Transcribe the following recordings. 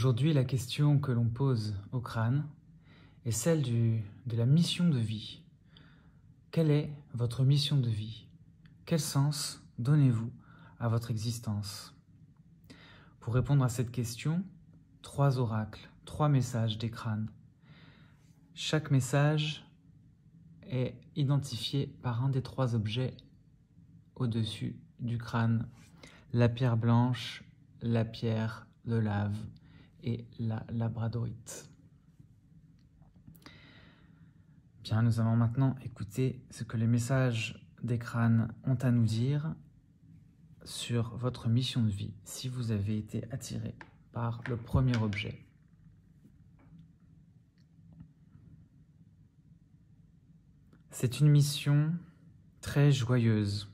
Aujourd'hui, la question que l'on pose au crâne est celle de la mission de vie. Quelle est votre mission de vie? Quel sens donnez-vous à votre existence? Pour répondre à cette question, 3 oracles, 3 messages des crânes. Chaque message est identifié par un des 3 objets au-dessus du crâne. La pierre blanche, la pierre de lave et la labradorite. Bien, nous allons maintenant écouter ce que les messages des crânes ont à nous dire sur votre mission de vie, si vous avez été attiré par le premier objet. C'est une mission très joyeuse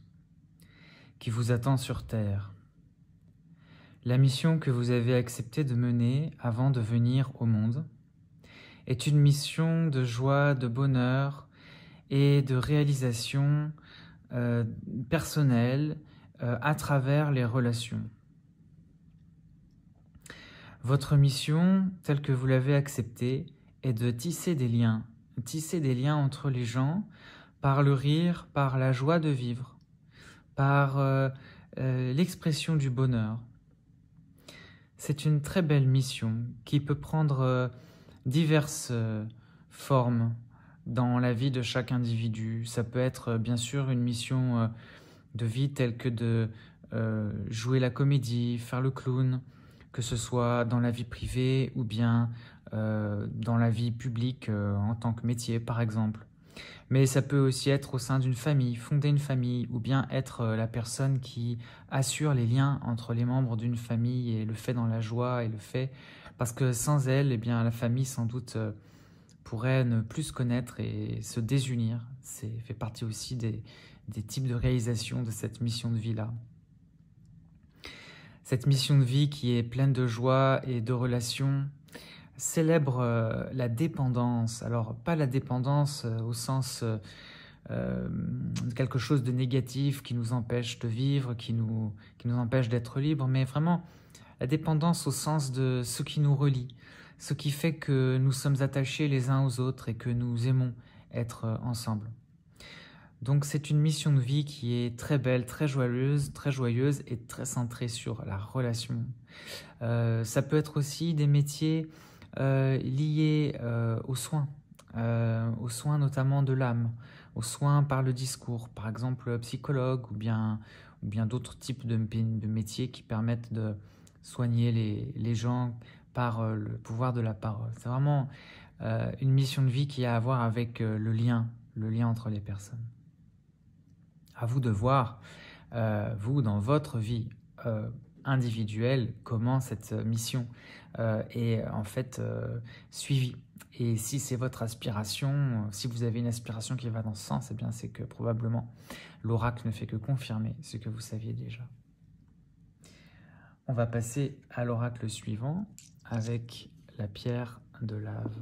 qui vous attend sur Terre. La mission que vous avez accepté de mener avant de venir au monde est une mission de joie, de bonheur et de réalisation personnelle à travers les relations. Votre mission, telle que vous l'avez acceptée, est de tisser des liens entre les gens par le rire, par la joie de vivre, par l'expression du bonheur. C'est une très belle mission qui peut prendre diverses formes dans la vie de chaque individu. Ça peut être bien sûr une mission de vie telle que de jouer la comédie, faire le clown, que ce soit dans la vie privée ou bien dans la vie publique en tant que métier par exemple. Mais ça peut aussi être au sein d'une famille, fonder une famille, ou bien être la personne qui assure les liens entre les membres d'une famille et le fait dans la joie et le fait, parce que sans elle, eh bien, la famille sans doute pourrait ne plus se connaître et se désunir. C'est fait partie aussi des types de réalisation de cette mission de vie-là. Cette mission de vie qui est pleine de joie et de relations célèbre la dépendance. Alors, pas la dépendance au sens de quelque chose de négatif qui nous empêche de vivre, qui nous empêche d'être libres, mais vraiment la dépendance au sens de ce qui nous relie, ce qui fait que nous sommes attachés les uns aux autres et que nous aimons être ensemble. Donc c'est une mission de vie qui est très belle, très joyeuse et très centrée sur la relation. Ça peut être aussi des métiers liés aux soins notamment de l'âme, aux soins par le discours, par exemple psychologue ou bien d'autres types de métiers qui permettent de soigner les gens par le pouvoir de la parole. C'est vraiment une mission de vie qui a à voir avec le lien entre les personnes. À vous de voir, vous, dans votre vie individuelle, comment cette mission est en fait suivie. Et si c'est votre aspiration, si vous avez une aspiration qui va dans ce sens, eh bien c'est que probablement l'oracle ne fait que confirmer ce que vous saviez déjà. On va passer à l'oracle suivant avec la pierre de lave.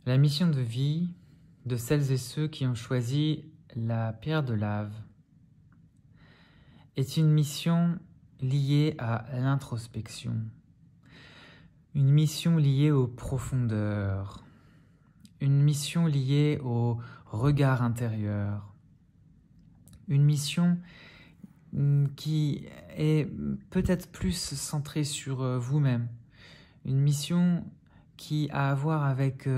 La mission de vie de celles et ceux qui ont choisi la pierre de lave est une mission liée à l'introspection, une mission liée aux profondeurs, une mission liée au regard intérieur, une mission qui est peut-être plus centrée sur vous-même, une mission qui a à voir avec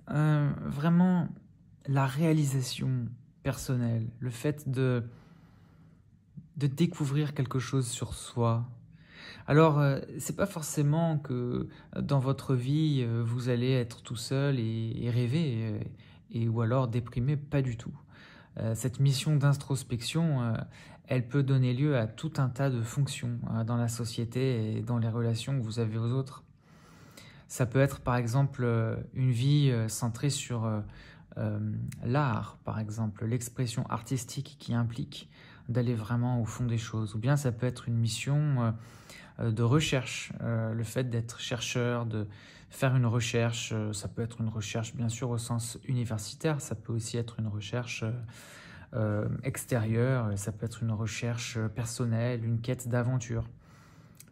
vraiment la réalisation personnelle, le fait de découvrir quelque chose sur soi. Alors, c'est pas forcément que dans votre vie, vous allez être tout seul et rêver, ou alors déprimé, pas du tout. Cette mission d'introspection, elle peut donner lieu à tout un tas de fonctions dans la société et dans les relations que vous avez aux autres. Ça peut être par exemple une vie centrée sur l'art, par exemple, l'expression artistique qui implique d'aller vraiment au fond des choses. Ou bien ça peut être une mission de recherche, le fait d'être chercheur, de faire une recherche, ça peut être une recherche bien sûr au sens universitaire, ça peut aussi être une recherche extérieure. Ça peut être une recherche personnelle, une quête d'aventure.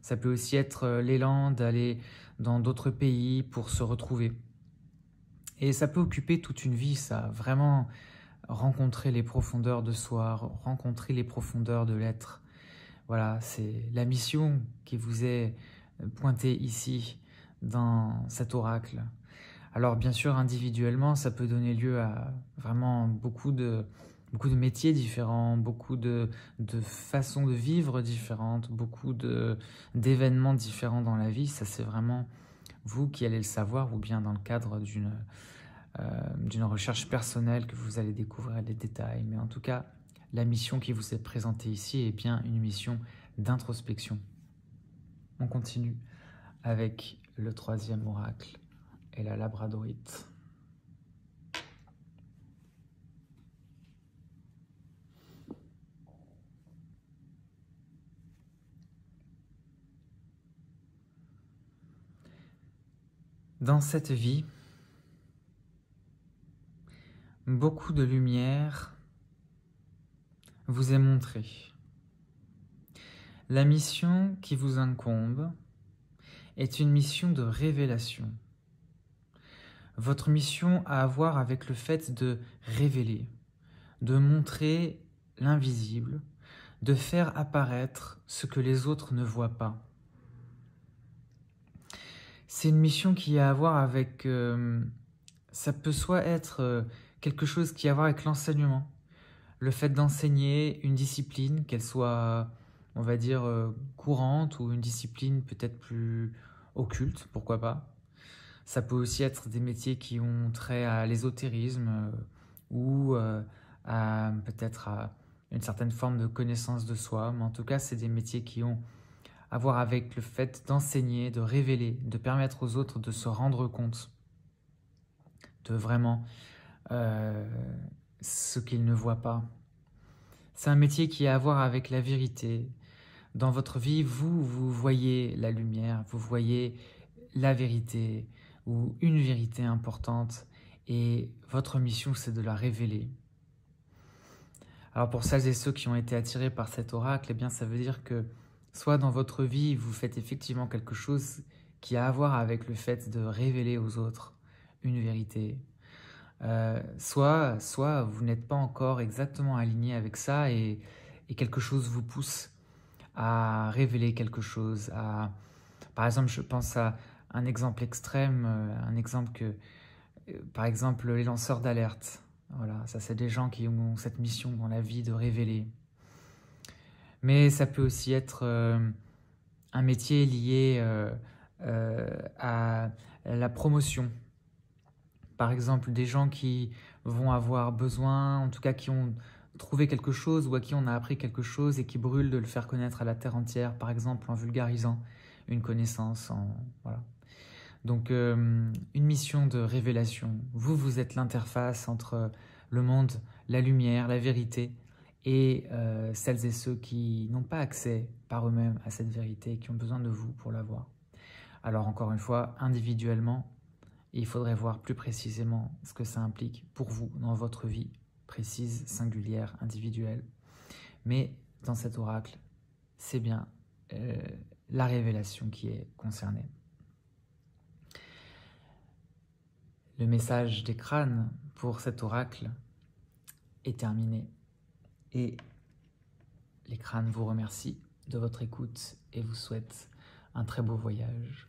Ça peut aussi être l'élan d'aller dans d'autres pays pour se retrouver. Et ça peut occuper toute une vie, ça, vraiment rencontrer les profondeurs de soi, rencontrer les profondeurs de l'être. Voilà, c'est la mission qui vous est pointée ici dans cet oracle. Alors bien sûr, individuellement, ça peut donner lieu à vraiment beaucoup de métiers différents, beaucoup de façons de vivre différentes, beaucoup d'événements différents dans la vie. Ça, c'est vraiment vous qui allez le savoir, ou bien dans le cadre d'une recherche personnelle que vous allez découvrir les détails. Mais en tout cas, la mission qui vous est présentée ici est bien une mission d'introspection. On continue avec le troisième oracle et la labradorite. Dans cette vie, beaucoup de lumière vous est montrée. La mission qui vous incombe est une mission de révélation. Votre mission a à voir avec le fait de révéler, de montrer l'invisible, de faire apparaître ce que les autres ne voient pas. C'est une mission qui a à voir avec... ça peut soit être quelque chose qui a à voir avec l'enseignement, le fait d'enseigner une discipline, qu'elle soit, on va dire, courante, ou une discipline peut-être plus occulte, pourquoi pas. Ça peut aussi être des métiers qui ont trait à l'ésotérisme ou peut-être à une certaine forme de connaissance de soi. Mais en tout cas, c'est des métiers qui ont à voir avec le fait d'enseigner, de révéler, de permettre aux autres de se rendre compte de vraiment ce qu'ils ne voient pas. C'est un métier qui a à voir avec la vérité. Dans votre vie, vous voyez la lumière, vous voyez la vérité ou une vérité importante, et votre mission, c'est de la révéler. Alors pour celles et ceux qui ont été attirés par cet oracle, eh bien ça veut dire que soit dans votre vie, vous faites effectivement quelque chose qui a à voir avec le fait de révéler aux autres une vérité, soit vous n'êtes pas encore exactement aligné avec ça, et quelque chose vous pousse à révéler quelque chose. Par exemple, je pense à un exemple extrême, un exemple que, par exemple, les lanceurs d'alerte. Voilà, ça c'est des gens qui ont cette mission dans la vie de révéler. Mais ça peut aussi être un métier lié à la promotion. Par exemple, des gens qui vont avoir besoin, en tout cas qui ont trouvé quelque chose ou à qui on a appris quelque chose et qui brûlent de le faire connaître à la terre entière, par exemple en vulgarisant une connaissance. Voilà. Donc une mission de révélation. Vous êtes l'interface entre le monde, la lumière, la vérité, et celles et ceux qui n'ont pas accès par eux-mêmes à cette vérité et qui ont besoin de vous pour l'avoir. Alors encore une fois, individuellement, il faudrait voir plus précisément ce que ça implique pour vous dans votre vie précise, singulière, individuelle. Mais dans cet oracle, c'est bien la révélation qui est concernée. Le message des crânes pour cet oracle est terminé. Et les crânes vous remercient de votre écoute et vous souhaitent un très beau voyage.